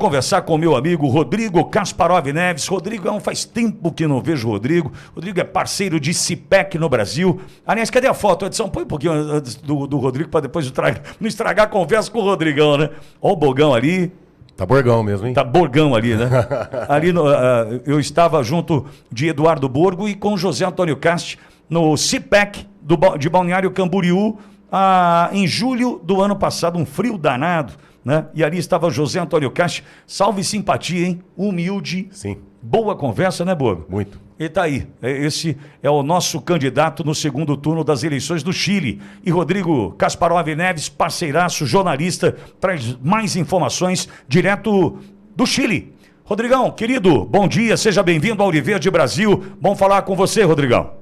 conversar com o meu amigo Rodrigo Kasparov Neves. Rodrigo, faz tempo que não vejo o Rodrigo. Rodrigo é parceiro de CIPEC no Brasil. Aliás, cadê a foto, Edson? Põe um pouquinho antes do Rodrigo para depois não estragar a conversa com o Rodrigão, né? Olha o Bogão ali. Tá Borgão mesmo, hein? Tá Borgão ali, né? Eu estava junto de Eduardo Borgo e com José Antônio Cast no CIPEC de Balneário Camboriú em julho do ano passado, um frio danado, né? E ali estava José Antônio Cast, salve simpatia, hein? Humilde. Sim. Boa conversa, né, Borgo? Muito. E tá aí, esse é o nosso candidato no segundo turno das eleições do Chile. E Rodrigo Kasparov Neves, parceiraço, jornalista, traz mais informações direto do Chile. Rodrigão, querido, bom dia, seja bem-vindo ao Auriverde Brasil. Bom falar com você, Rodrigão.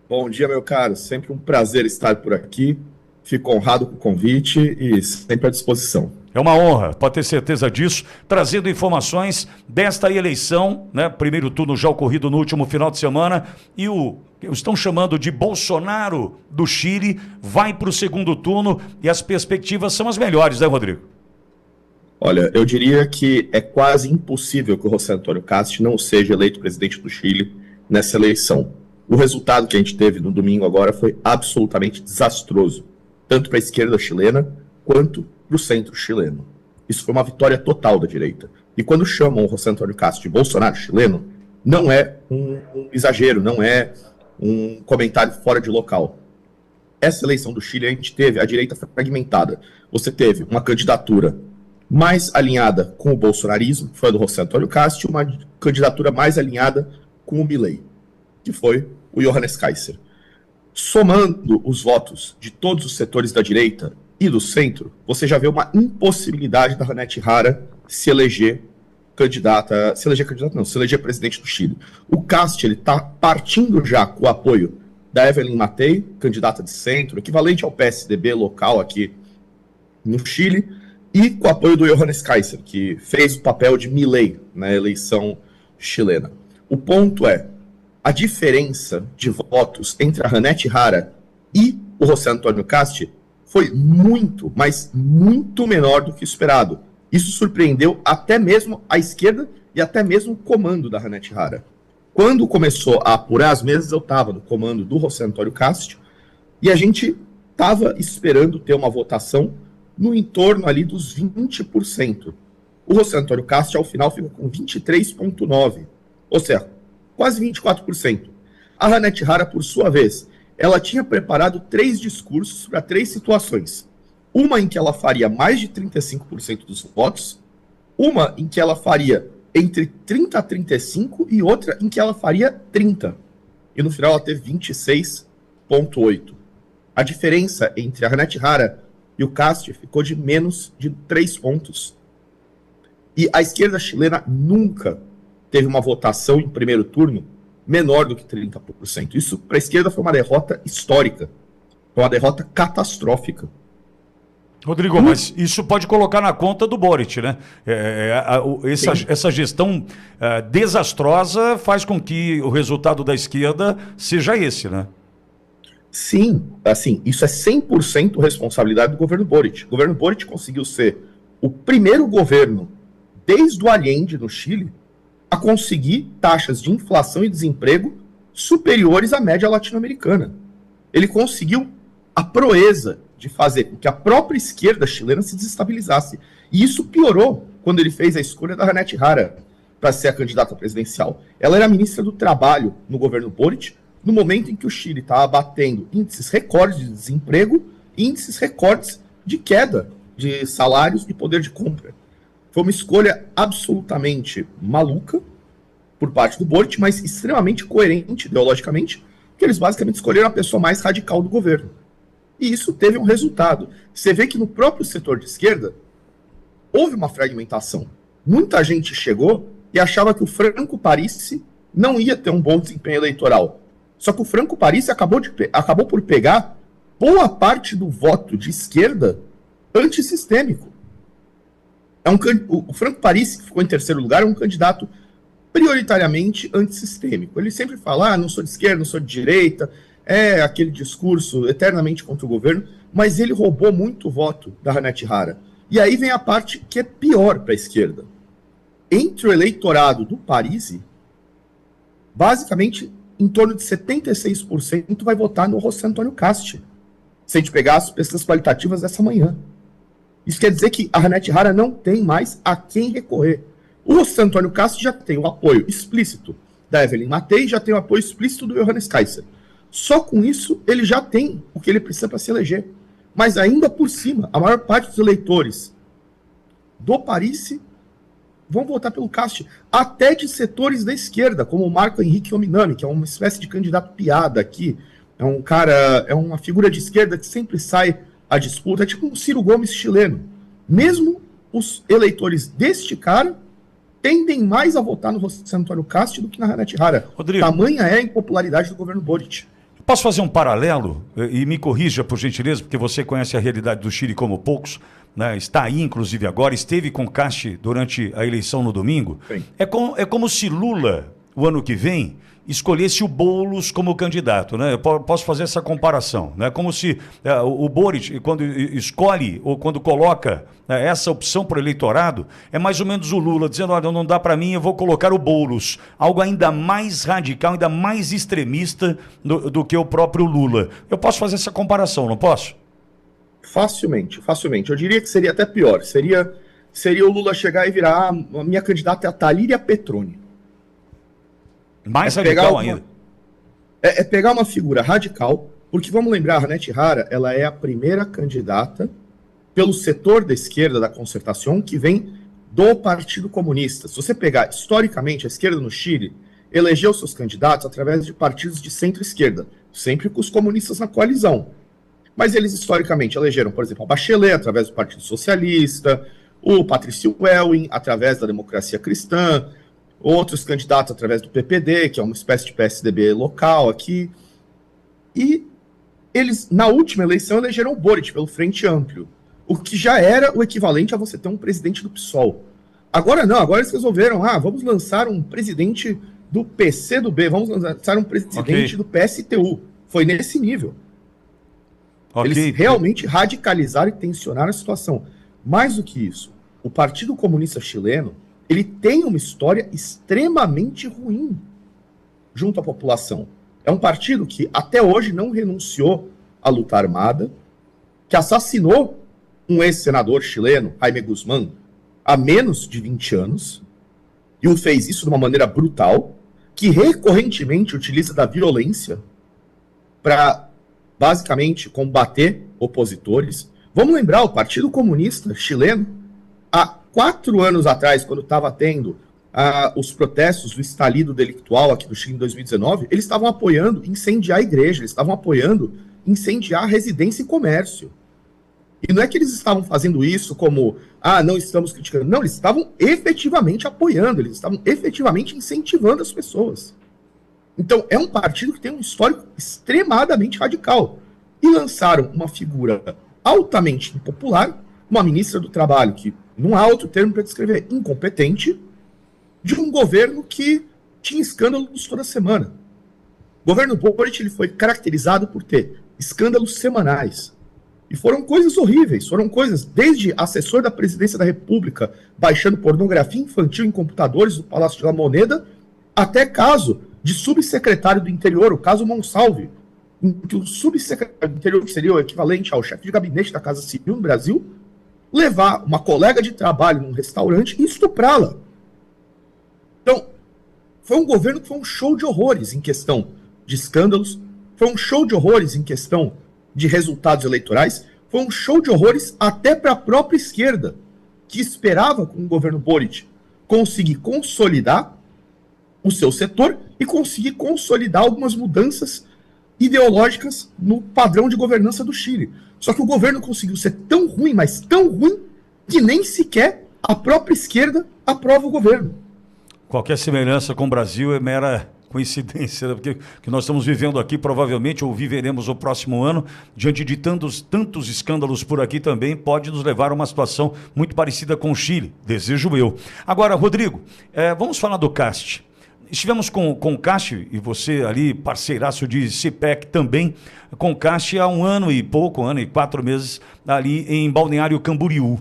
Bom dia, meu caro, sempre um prazer estar por aqui. Fico honrado com o convite e sempre à disposição. É uma honra, pode ter certeza disso, trazendo informações desta eleição, né? Primeiro turno já ocorrido no último final de semana, e estão chamando de Bolsonaro do Chile, vai para o segundo turno e as perspectivas são as melhores, né, Rodrigo? Olha, eu diria que é quase impossível que o José Antônio Kast não seja eleito presidente do Chile nessa eleição. O resultado que a gente teve no domingo agora foi absolutamente desastroso, tanto para a esquerda chilena quanto para o centro chileno. Isso foi uma vitória total da direita. E quando chamam o José Antônio Cast de Bolsonaro chileno, não é um exagero, não é um comentário fora de local. Essa eleição do Chile, a gente teve a direita fragmentada. Você teve uma candidatura mais alinhada com o bolsonarismo, que foi a do José Antônio Cast, e uma candidatura mais alinhada com o Milei, que foi o Johannes Kaiser. Somando os votos de todos os setores da direita e do centro, você já vê uma impossibilidade da Janete Hara se eleger presidente do Chile. O Cast, ele está partindo já com o apoio da Evelyn Matei, candidata de centro, equivalente ao PSDB local aqui no Chile, e com o apoio do Johannes Kaiser, que fez o papel de Milei na eleição chilena. O ponto é, a diferença de votos entre a Janete Hara e o José Antônio Cast foi muito, mas muito menor do que esperado. Isso surpreendeu até mesmo a esquerda e até mesmo o comando da Janete Hara. Quando começou a apurar as mesas, eu estava no comando do José Antônio Cast e a gente estava esperando ter uma votação no entorno ali dos 20%. O José Antônio Cast, ao final, ficou com 23,9%, ou seja, quase 24%. A Janete Hara, por sua vez, ela tinha preparado 3 discursos para 3 situações. Uma em que ela faria mais de 35% dos votos, uma em que ela faria entre 30% a 35% e outra em que ela faria 30%. E no final ela teve 26,8%. A diferença entre a Janete Hara e o Cast ficou de menos de 3 pontos. E a esquerda chilena nunca teve uma votação em primeiro turno menor do que 30%. Isso, para a esquerda, foi uma derrota histórica. Foi uma derrota catastrófica. Rodrigo, mas isso pode colocar na conta do Boric, né? Essa gestão desastrosa faz com que o resultado da esquerda seja esse, né? Sim, assim, isso é 100% responsabilidade do governo Boric. O governo Boric conseguiu ser o primeiro governo, desde o Allende, no Chile, a conseguir taxas de inflação e desemprego superiores à média latino-americana. Ele conseguiu a proeza de fazer com que a própria esquerda chilena se desestabilizasse. E isso piorou quando ele fez a escolha da Janete Hara para ser a candidata presidencial. Ela era ministra do Trabalho no governo Boric, no momento em que o Chile estava batendo índices recordes de desemprego e índices recordes de queda de salários e poder de compra. Foi uma escolha absolutamente maluca por parte do Boric, mas extremamente coerente ideologicamente, porque eles basicamente escolheram a pessoa mais radical do governo. E isso teve um resultado. Você vê que no próprio setor de esquerda houve uma fragmentação. Muita gente chegou e achava que o Franco Parisi não ia ter um bom desempenho eleitoral. Só que o Franco Parisi acabou por pegar boa parte do voto de esquerda antissistêmico. O Franco Parisi, que ficou em terceiro lugar, é um candidato prioritariamente antissistêmico. Ele sempre fala, não sou de esquerda, não sou de direita, é aquele discurso eternamente contra o governo, mas ele roubou muito voto da Janete Hara. E aí vem a parte que é pior para a esquerda. Entre o eleitorado do Parisi, basicamente, em torno de 76% vai votar no José Antônio Cast, se a gente pegar as pesquisas qualitativas dessa manhã. Isso quer dizer que a Hannet Hara não tem mais a quem recorrer. O José Antônio Cast já tem o apoio explícito da Evelyn Matei, já tem o apoio explícito do Johannes Kaiser. Só com isso, ele já tem o que ele precisa para se eleger. Mas ainda por cima, a maior parte dos eleitores do Parisi vão votar pelo Cast, até de setores da esquerda, como o Marco Henrique Ominami, que é uma espécie de candidato piada aqui. É um cara, é uma figura de esquerda que sempre sai à disputa, é tipo um Ciro Gomes chileno. Mesmo os eleitores deste cara tendem mais a votar no José Antônio Cast do que na Hannet Hara. Rodrigo, tamanha é a impopularidade do governo Boric. Posso fazer um paralelo? E me corrija, por gentileza, porque você conhece a realidade do Chile como poucos, né? Está aí, inclusive, agora, esteve com Cast durante a eleição no domingo. É como se Lula, o ano que vem, escolhesse o Boulos como candidato, né? Eu posso fazer essa comparação, né? Como se o Boric, quando escolhe ou quando coloca essa opção para o eleitorado, é mais ou menos o Lula dizendo, olha, não dá para mim, eu vou colocar o Boulos, algo ainda mais radical, ainda mais extremista do que o próprio Lula. Eu posso fazer essa comparação, não posso? Facilmente, facilmente. Eu diria que seria até pior. Seria o Lula chegar e virar, a minha candidata é a Talíria Petroni. Mais radical ainda. É pegar uma figura radical, porque vamos lembrar, a Hannet Hara, ela é a primeira candidata pelo setor da esquerda da concertação que vem do Partido Comunista. Se você pegar historicamente a esquerda no Chile, elegeu seus candidatos através de partidos de centro-esquerda, sempre com os comunistas na coalizão. Mas eles historicamente elegeram, por exemplo, a Bachelet através do Partido Socialista, o Patrício Elwin através da Democracia Cristã, outros candidatos através do PPD, que é uma espécie de PSDB local aqui. E eles, na última eleição, elegeram o Boric pelo Frente Amplio, o que já era o equivalente a você ter um presidente do PSOL. Agora não, agora eles resolveram, vamos lançar um presidente do PCdoB, vamos lançar um presidente do PSTU. Foi nesse nível. Eles realmente radicalizaram e tensionaram a situação. Mais do que isso, o Partido Comunista Chileno, ele tem uma história extremamente ruim junto à população. É um partido que até hoje não renunciou à luta armada, que assassinou um ex-senador chileno, Jaime Guzmán, há menos de 20 anos, e o fez isso de uma maneira brutal, que recorrentemente utiliza da violência para, basicamente, combater opositores. Vamos lembrar, o Partido Comunista Chileno, há 4 anos atrás, quando estava tendo os protestos do estalido delictual aqui do Chile em 2019, eles estavam apoiando incendiar a igreja, eles estavam apoiando incendiar residência e comércio. E não é que eles estavam fazendo isso como, não estamos criticando. Não, eles estavam efetivamente apoiando, eles estavam efetivamente incentivando as pessoas. Então, é um partido que tem um histórico extremadamente radical. E lançaram uma figura altamente impopular, uma ministra do Trabalho, que não há outro termo para descrever, incompetente, de um governo que tinha escândalos toda semana. O governo Boric ele foi caracterizado por ter escândalos semanais. E foram coisas horríveis, foram coisas desde assessor da Presidência da República baixando pornografia infantil em computadores do Palácio de La Moneda, até caso de subsecretário do interior, o caso Monsalve, em que o subsecretário do interior, que seria o equivalente ao chefe de gabinete da Casa Civil no Brasil, levar uma colega de trabalho num restaurante e estuprá-la. Então, foi um governo que foi um show de horrores em questão de escândalos, foi um show de horrores em questão de resultados eleitorais, foi um show de horrores até para a própria esquerda, que esperava com o governo Boric conseguir consolidar o seu setor e conseguir consolidar algumas mudanças ideológicas no padrão de governança do Chile. Só que o governo conseguiu ser tão ruim, mas tão ruim, que nem sequer a própria esquerda aprova o governo. Qualquer semelhança com o Brasil é mera coincidência, porque que nós estamos vivendo aqui, provavelmente, ou viveremos o próximo ano, diante de tantos escândalos por aqui também, pode nos levar a uma situação muito parecida com o Chile, desejo eu. Agora, Rodrigo, vamos falar do Cast. Estivemos com o Cast, e você ali, parceiraço de CPEC também, com o Cast há 1 ano e pouco, 1 ano e 4 meses, ali em Balneário Camboriú.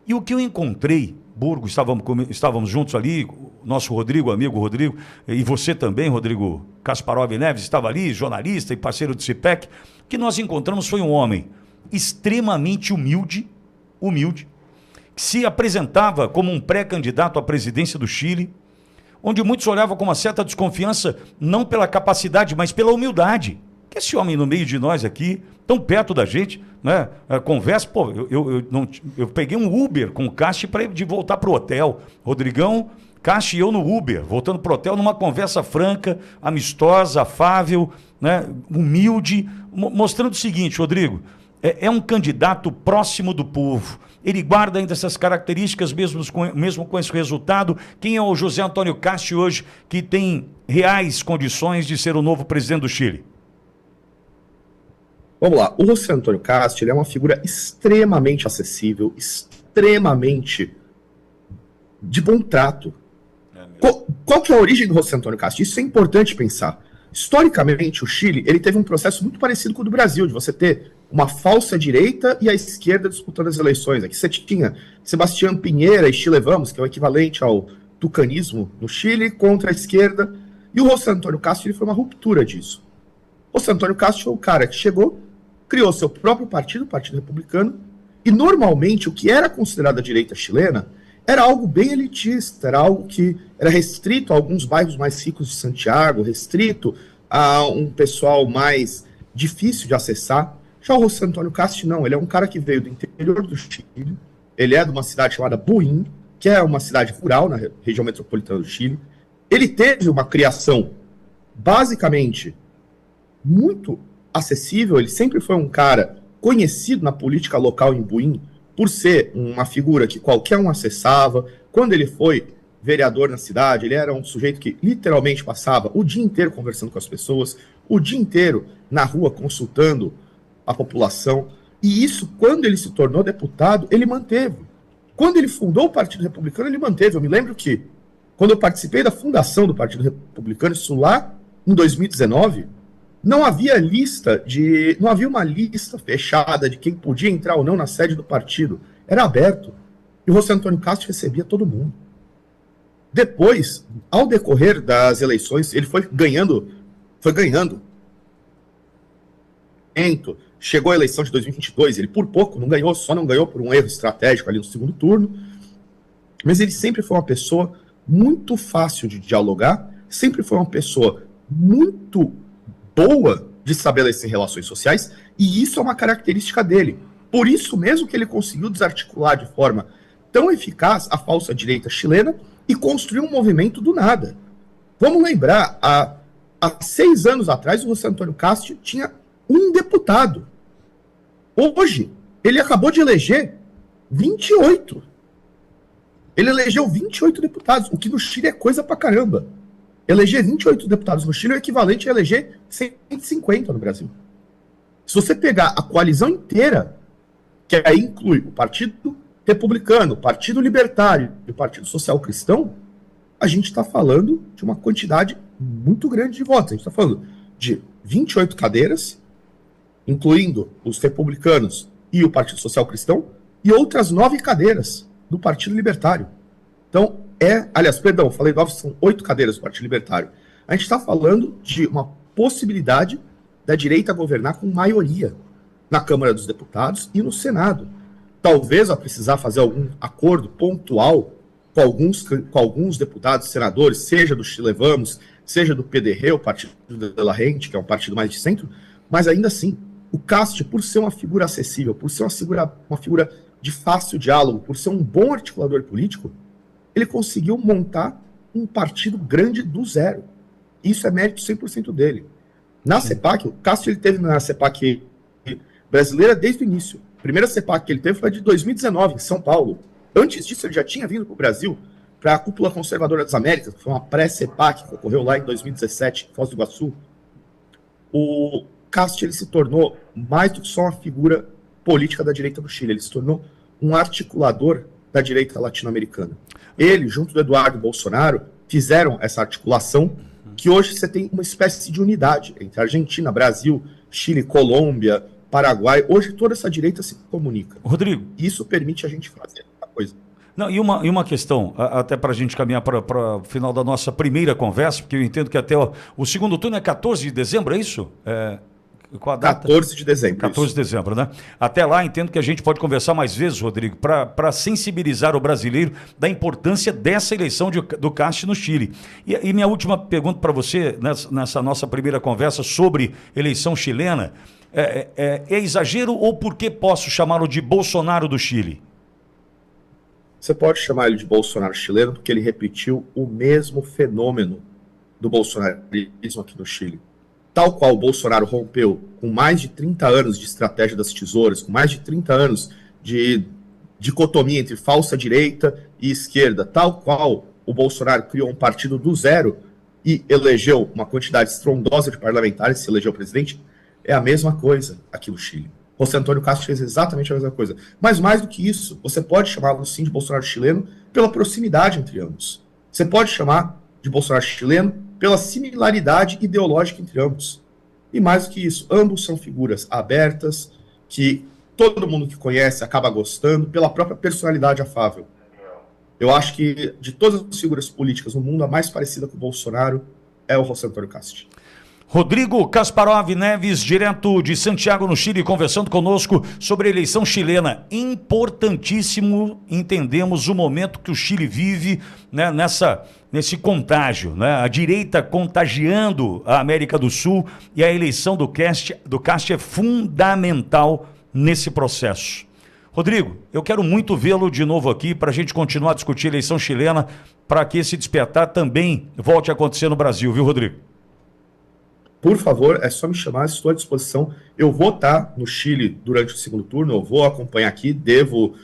E o que eu encontrei, Burgo, estávamos juntos ali, nosso Rodrigo, amigo Rodrigo, e você também, Rodrigo Kasparov Neves, estava ali, jornalista e parceiro do CIPEC, o que nós encontramos foi um homem extremamente humilde, que se apresentava como um pré-candidato à presidência do Chile, onde muitos olhavam com uma certa desconfiança, não pela capacidade, mas pela humildade. Que esse homem no meio de nós aqui, tão perto da gente, né? Conversa, pô, eu peguei um Uber com o Casti para de voltar para o hotel. Rodrigão, Casti e eu no Uber, voltando para o hotel, numa conversa franca, amistosa, afável, né? Humilde, mostrando o seguinte, Rodrigo, é um candidato próximo do povo. Ele guarda ainda essas características, mesmo com esse resultado. Quem é o José Antônio Casti hoje, que tem reais condições de ser o novo presidente do Chile? Vamos lá, o José Antônio Casti, ele é uma figura extremamente acessível, extremamente de bom trato. Qual que é a origem do José Antônio Casti? Isso é importante pensar. Historicamente, o Chile ele teve um processo muito parecido com o do Brasil, de você ter uma falsa direita e a esquerda disputando as eleições. Aqui você tinha Sebastián Piñera e Chile Vamos, que é o equivalente ao tucanismo no Chile, contra a esquerda. E o José Antônio Casti ele foi uma ruptura disso. O José Antônio Casti foi o cara que chegou, criou seu próprio partido, o Partido Republicano, e normalmente o que era considerado a direita chilena era algo bem elitista, era algo que era restrito a alguns bairros mais ricos de Santiago, restrito a um pessoal mais difícil de acessar. Já o José Antônio Casti não, ele é um cara que veio do interior do Chile, ele é de uma cidade chamada Buin, que é uma cidade rural na região metropolitana do Chile. Ele teve uma criação basicamente muito acessível, ele sempre foi um cara conhecido na política local em Buin, por ser uma figura que qualquer um acessava. Quando ele foi vereador na cidade, ele era um sujeito que literalmente passava o dia inteiro conversando com as pessoas, o dia inteiro na rua consultando a população, e isso, quando ele se tornou deputado, ele manteve. Quando ele fundou o Partido Republicano, ele manteve. Eu me lembro que, quando eu participei da fundação do Partido Republicano, isso lá em 2019, não havia uma lista fechada de quem podia entrar ou não na sede do partido. Era aberto. E o José Antônio Casti recebia todo mundo. Depois, ao decorrer das eleições, ele foi ganhando. Chegou a eleição de 2022, ele por pouco não ganhou, só não ganhou por um erro estratégico ali no segundo turno. Mas ele sempre foi uma pessoa muito fácil de dialogar, sempre foi uma pessoa muito boa de estabelecer relações sociais, e isso é uma característica dele. Por isso mesmo que ele conseguiu desarticular de forma tão eficaz a falsa direita chilena e construir um movimento do nada. Vamos lembrar, há 6 anos atrás, o José Antônio Casti tinha um deputado. Hoje, ele acabou de eleger 28. Ele elegeu 28 deputados, o que no Chile é coisa pra caramba. Eleger 28 deputados no Chile é o equivalente a eleger 150 no Brasil. Se você pegar a coalizão inteira, que aí inclui o Partido Republicano, o Partido Libertário e o Partido Social Cristão, a gente está falando de uma quantidade muito grande de votos. A gente está falando de 28 cadeiras, incluindo os republicanos e o Partido Social Cristão, e outras 9 cadeiras do Partido Libertário. Então, falei 9, são 8 cadeiras do Partido Libertário. A gente está falando de uma possibilidade da direita governar com maioria na Câmara dos Deputados e no Senado. Talvez vai precisar fazer algum acordo pontual com alguns deputados, senadores, seja do Chile Vamos, seja do PDR, o Partido de la Gente, que é um partido mais de centro, mas ainda assim, o Casti, por ser uma figura acessível, por ser uma figura de fácil diálogo, por ser um bom articulador político, ele conseguiu montar um partido grande do zero. Isso é mérito 100% dele. Na CEPAC, o Casti ele teve na CEPAC brasileira desde o início. A primeira CEPAC que ele teve foi de 2019, em São Paulo. Antes disso, ele já tinha vindo para o Brasil, para a Cúpula Conservadora das Américas, que foi uma pré-CEPAC que ocorreu lá em 2017, em Foz do Iguaçu. O Casti ele se tornou mais do que só uma figura política da direita do Chile, ele se tornou um articulador da direita latino-americana. Ele, junto do Eduardo Bolsonaro, fizeram essa articulação que hoje você tem uma espécie de unidade entre Argentina, Brasil, Chile, Colômbia, Paraguai. Hoje toda essa direita se comunica. Rodrigo. Isso permite a gente fazer coisa. Não, e uma questão, até para a gente caminhar para o final da nossa primeira conversa, porque eu entendo que até o segundo turno é 14 de dezembro, é isso? Qual a data? 14 de dezembro. 14 de dezembro, né? Até lá, entendo que a gente pode conversar mais vezes, Rodrigo, para sensibilizar o brasileiro da importância dessa eleição do Cast no Chile. E minha última pergunta para você, nessa nossa primeira conversa sobre eleição chilena, é exagero ou por que posso chamá-lo de Bolsonaro do Chile? Você pode chamar ele de Bolsonaro chileno porque ele repetiu o mesmo fenômeno do bolsonarismo aqui no Chile. Tal qual o Bolsonaro rompeu com mais de 30 anos de estratégia das tesouras, com mais de 30 anos de dicotomia entre falsa direita e esquerda, tal qual o Bolsonaro criou um partido do zero e elegeu uma quantidade estrondosa de parlamentares, se elegeu presidente, é a mesma coisa aqui no Chile. José Antônio Castro fez exatamente a mesma coisa. Mas mais do que isso, você pode chamá-lo sim de Bolsonaro chileno pela proximidade entre ambos. Você pode chamar de Bolsonaro chileno pela similaridade ideológica entre ambos. E mais do que isso, ambos são figuras abertas, que todo mundo que conhece acaba gostando, pela própria personalidade afável. Eu acho que, de todas as figuras políticas no mundo, a mais parecida com o Bolsonaro é o José Antônio Castro. Rodrigo Kasparov Neves, direto de Santiago, no Chile, conversando conosco sobre a eleição chilena. Importantíssimo, entendemos o momento que o Chile vive, né, nesse contágio, né? A direita contagiando a América do Sul, e a eleição do Cast é fundamental nesse processo. Rodrigo, eu quero muito vê-lo de novo aqui para a gente continuar a discutir a eleição chilena, para que esse despertar também volte a acontecer no Brasil, viu, Rodrigo? Por favor, é só me chamar, estou à disposição. Eu vou estar no Chile durante o segundo turno, eu vou acompanhar aqui, devo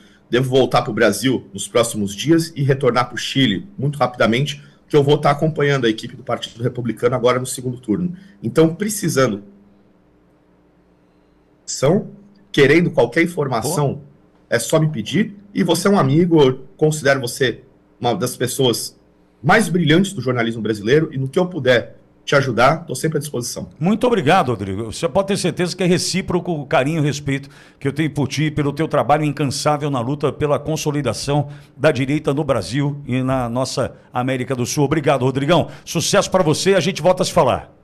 voltar para o Brasil nos próximos dias e retornar para o Chile muito rapidamente, que eu vou estar acompanhando a equipe do Partido Republicano agora no segundo turno. Então, precisando, querendo qualquer informação, é só me pedir. E você é um amigo, eu considero você uma das pessoas mais brilhantes do jornalismo brasileiro, e no que eu puder te ajudar, estou sempre à disposição. Muito obrigado, Rodrigo. Você pode ter certeza que é recíproco o carinho e o respeito que eu tenho por ti, pelo teu trabalho incansável na luta pela consolidação da direita no Brasil e na nossa América do Sul. Obrigado, Rodrigão. Sucesso para você, a gente volta a se falar.